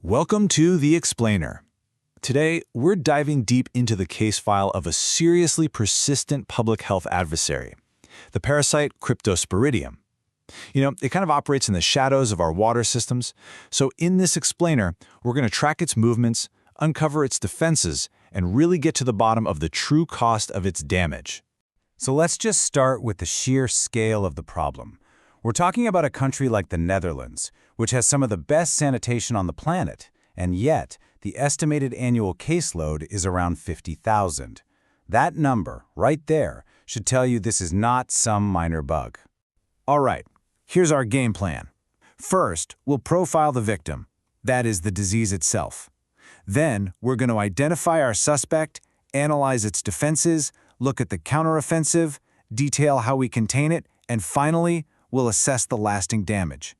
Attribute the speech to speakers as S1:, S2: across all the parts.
S1: Welcome to The Explainer. Today, we're diving deep into the case file of a seriously persistent public health adversary, the parasite Cryptosporidium. It kind of operates in the shadows of our water systems, so in this explainer, we're going to track its movements, uncover its defenses, and really get to the bottom of the true cost of its damage.
S2: So let's just start with the sheer scale of the problem. We're talking about a country like the Netherlands, which has some of the best sanitation on the planet, and yet the estimated annual caseload is around 50,000. That number, right there, should tell you this is not some minor bug.
S1: All right, here's our game plan. First, we'll profile the victim, that is, the disease itself. Then, we're going to identify our suspect, analyze its defenses, look at the counteroffensive, detail how we contain it, and finally, we'll assess the lasting damage.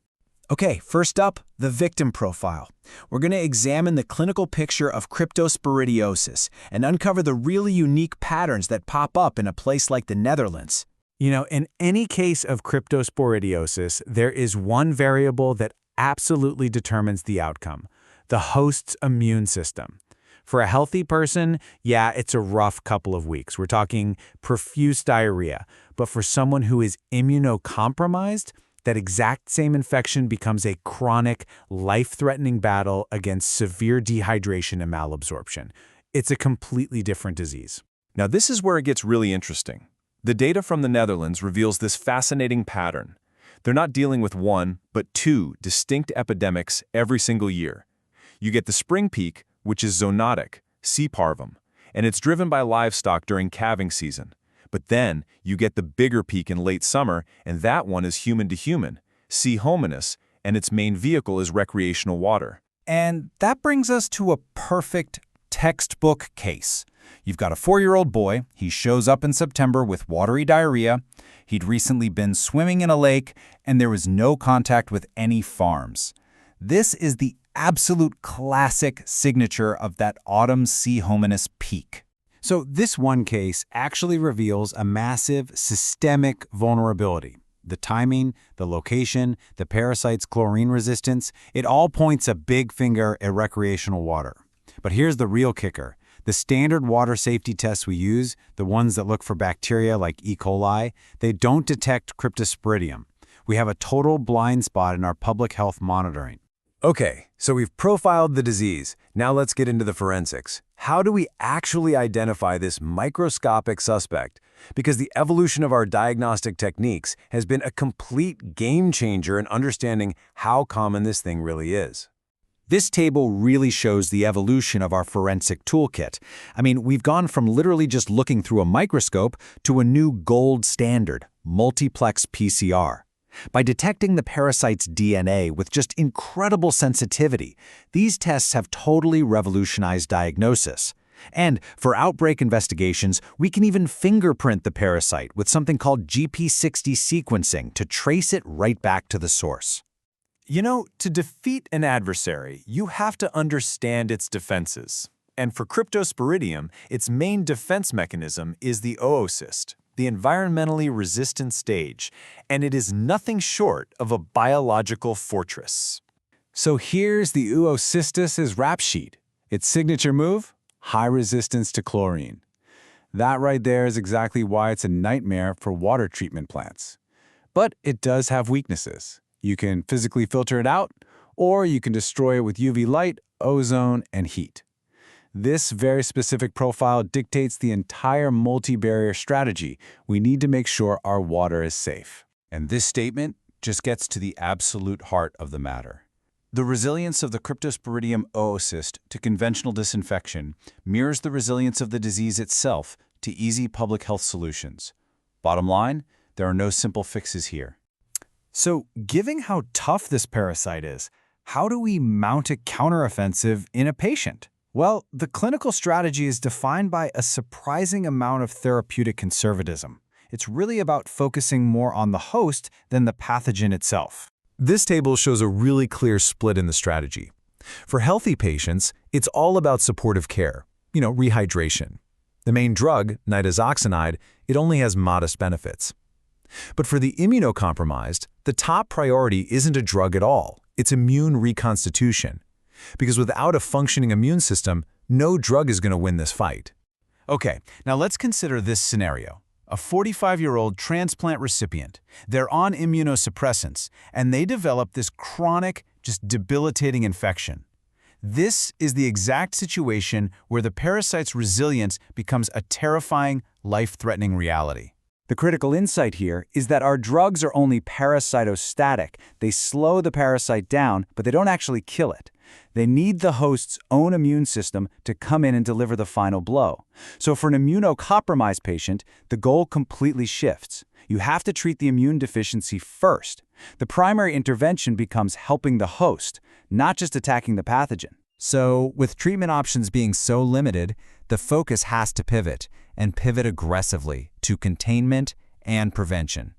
S3: Okay, first up, the victim profile. We're going to examine the clinical picture of cryptosporidiosis and uncover the really unique patterns that pop up in a place like the Netherlands.
S2: In any case of cryptosporidiosis, there is one variable that absolutely determines the outcome: the host's immune system. For a healthy person, yeah, it's a rough couple of weeks. We're talking profuse diarrhea. But for someone who is immunocompromised, that exact same infection becomes a chronic, life-threatening battle against severe dehydration and malabsorption. It's a completely different disease.
S4: Now, this is where it gets really interesting. The data from the Netherlands reveals this fascinating pattern. They're not dealing with one, but two distinct epidemics every single year. You get the spring peak, which is zoonotic, C. parvum, and it's driven by livestock during calving season. But then you get the bigger peak in late summer, and that one is human to human, C. hominis, and its main vehicle is recreational water.
S2: And that brings us to a perfect textbook case. You've got a 4-year-old boy. He shows up in September with watery diarrhea. He'd recently been swimming in a lake, and there was no contact with any farms. This is the absolute classic signature of that autumn C. hominis peak. So this one case actually reveals a massive systemic vulnerability. The timing, the location, the parasite's chlorine resistance, it all points a big finger at recreational water. But here's the real kicker. The standard water safety tests we use, the ones that look for bacteria like E. coli, they don't detect Cryptosporidium. We have a total blind spot in our public health monitoring.
S5: Okay, so we've profiled the disease. Now let's get into the forensics. How do we actually identify this microscopic suspect? Because the evolution of our diagnostic techniques has been a complete game changer in understanding how common this thing really is.
S3: This table really shows the evolution of our forensic toolkit. We've gone from literally just looking through a microscope to a new gold standard, multiplex PCR. By detecting the parasite's DNA with just incredible sensitivity, these tests have totally revolutionized diagnosis. And for outbreak investigations, we can even fingerprint the parasite with something called GP60 sequencing to trace it right back to the source.
S4: To defeat an adversary, you have to understand its defenses. And for Cryptosporidium, its main defense mechanism is the oocyst, the environmentally resistant stage, and it is nothing short of a biological fortress.
S2: So here's the oocystis' rap sheet. Its signature move? High resistance to chlorine. That right there is exactly why it's a nightmare for water treatment plants. But it does have weaknesses. You can physically filter it out, or you can destroy it with UV light, ozone, and heat. This very specific profile dictates the entire multi-barrier strategy. We need to make sure our water is safe. And this statement just gets to the absolute heart of the matter. The resilience of the Cryptosporidium oocyst to conventional disinfection mirrors the resilience of the disease itself to easy public health solutions. Bottom line, there are no simple fixes here.
S1: So, given how tough this parasite is, how do we mount a counteroffensive in a patient? Well, the clinical strategy is defined by a surprising amount of therapeutic conservatism. It's really about focusing more on the host than the pathogen itself.
S5: This table shows a really clear split in the strategy. For healthy patients, it's all about supportive care, rehydration. The main drug, nitazoxanide, it only has modest benefits. But for the immunocompromised, the top priority isn't a drug at all. It's immune reconstitution. Because without a functioning immune system, no drug is going to win this fight.
S2: Okay, now let's consider this scenario. A 45-year-old transplant recipient. They're on immunosuppressants, and they develop this chronic, just debilitating infection. This is the exact situation where the parasite's resilience becomes a terrifying, life-threatening reality.
S3: The critical insight here is that our drugs are only parasitostatic. They slow the parasite down, but they don't actually kill it. They need the host's own immune system to come in and deliver the final blow. So for an immunocompromised patient, the goal completely shifts. You have to treat the immune deficiency first. The primary intervention becomes helping the host, not just attacking the pathogen. So, with treatment options being so limited, the focus has to pivot, and pivot aggressively, to containment and prevention.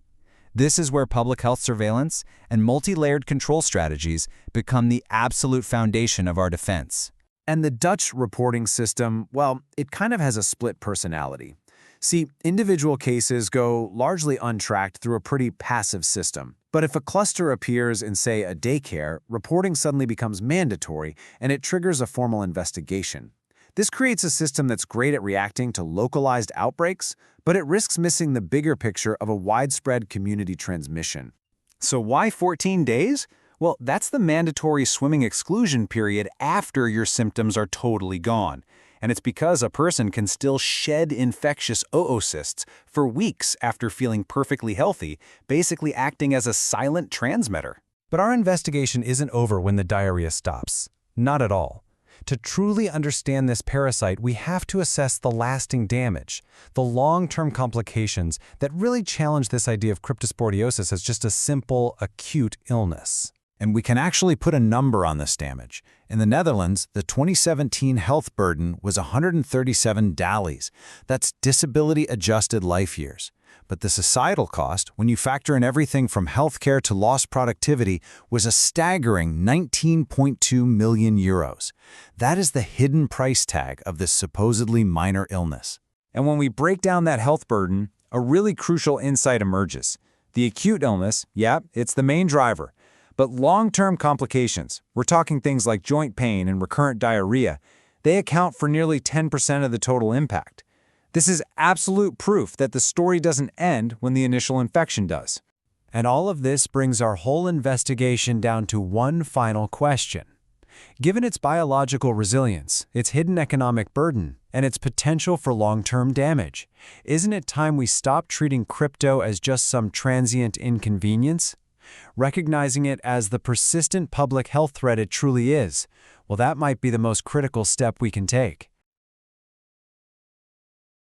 S3: This is where public health surveillance and multi-layered control strategies become the absolute foundation of our defense.
S5: And the Dutch reporting system, well, it kind of has a split personality. See, individual cases go largely untracked through a pretty passive system. But if a cluster appears in, say, a daycare, reporting suddenly becomes mandatory and it triggers a formal investigation. This creates a system that's great at reacting to localized outbreaks, but it risks missing the bigger picture of a widespread community transmission.
S3: So why 14 days? Well, that's the mandatory swimming exclusion period after your symptoms are totally gone. And it's because a person can still shed infectious oocysts for weeks after feeling perfectly healthy, basically acting as a silent transmitter.
S2: But our investigation isn't over when the diarrhea stops. Not at all. To truly understand this parasite, we have to assess the lasting damage, the long-term complications that really challenge this idea of cryptosporidiosis as just a simple, acute illness.
S1: And we can actually put a number on this damage. In the Netherlands, the 2017 health burden was 137 DALYs. That's disability-adjusted life years. But the societal cost, when you factor in everything from healthcare to lost productivity, was a staggering 19.2 million euros. That is the hidden price tag of this supposedly minor illness.
S3: And when we break down that health burden, a really crucial insight emerges. The acute illness, yeah, it's the main driver. But long-term complications, we're talking things like joint pain and recurrent diarrhea, they account for nearly 10% of the total impact. This is absolute proof that the story doesn't end when the initial infection does.
S2: And all of this brings our whole investigation down to one final question. Given its biological resilience, its hidden economic burden, and its potential for long-term damage, isn't it time we stop treating crypto as just some transient inconvenience? Recognizing it as the persistent public health threat it truly is, well, that might be the most critical step we can take.